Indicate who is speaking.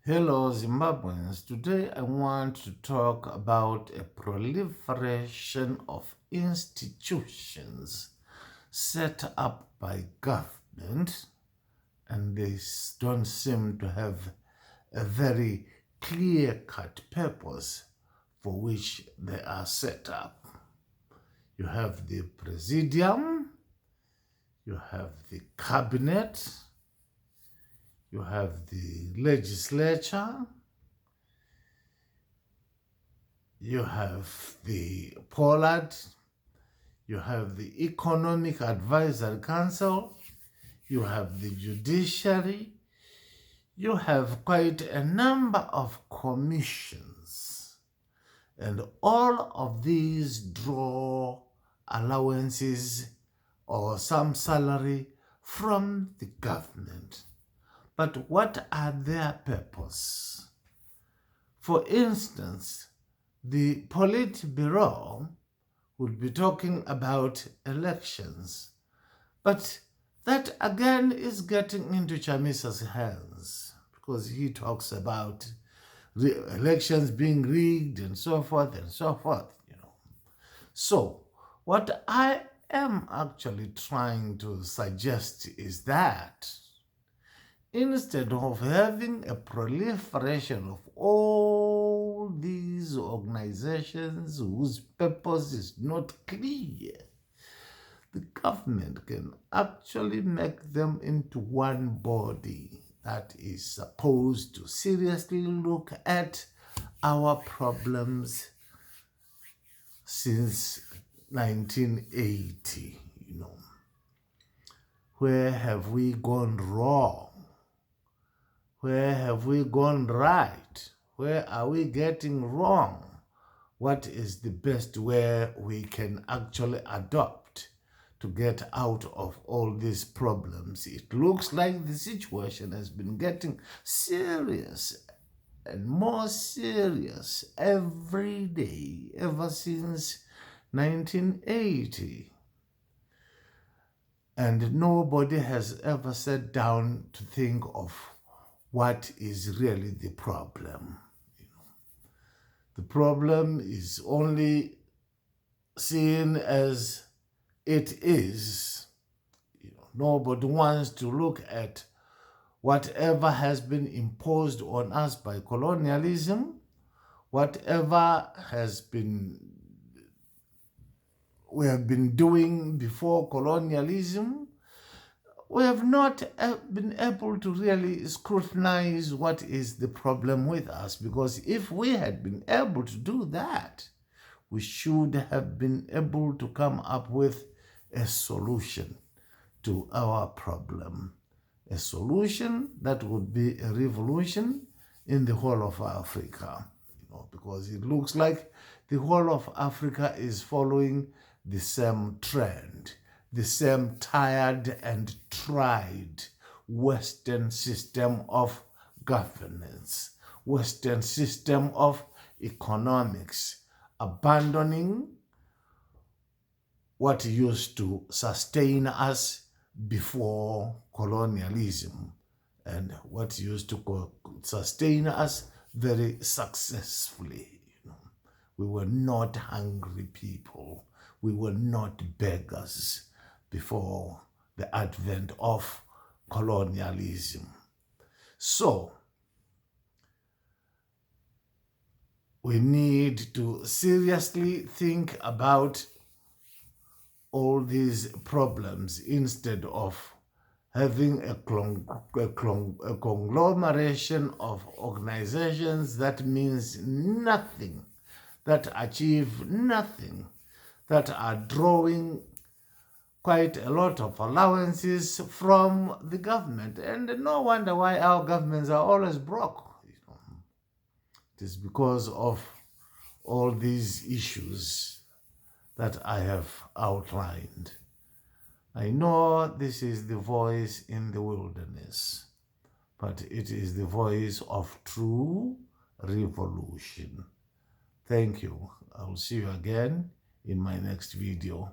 Speaker 1: Hello, Zimbabweans. Today I want to talk about a proliferation of institutions set up by government, and they don't seem to have a very clear-cut purpose for which they are set up. You have the presidium, you have the cabinet, you have the legislature, you have the Pollard, you have the Economic Advisory Council, you have the judiciary, you have quite a number of commissions, and all of these draw allowances or some salary from the government. But what are their purpose? For instance, the Politburo would be talking about elections, but that again is getting into Chamisa's hands because he talks about elections being rigged and so forth and so forth. So what I am actually trying to suggest is that instead of having a proliferation of all these organizations whose purpose is not clear, the government can actually make them into one body that is supposed to seriously look at our problems since 1980. Where have we gone wrong? Where have we gone right? Where are we getting wrong? What is the best way we can actually adopt to get out of all these problems? It looks like the situation has been getting serious and more serious every day ever since 1980. And nobody has ever sat down to think of what is really the problem. The problem is only seen as it is. Nobody wants to look at whatever has been imposed on us by colonialism, whatever we have been doing before colonialism. We have not been able to really scrutinize what is the problem with us, because if we had been able to do that, we should have been able to come up with a solution to our problem. A solution that would be a revolution in the whole of Africa, because it looks like the whole of Africa is following the same trend, the same tired and tried Western system of governance, Western system of economics, abandoning what used to sustain us before colonialism and what used to sustain us very successfully. We were not hungry people. We were not beggars before the advent of colonialism. So, we need to seriously think about all these problems instead of having a conglomeration of organizations that means nothing, that achieve nothing, that are drawing quite a lot of allowances from the government. And no wonder why our governments are always broke. It is because of all these issues that I have outlined. I know this is the voice in the wilderness, but it is the voice of true revolution. Thank you. I will see you again in my next video.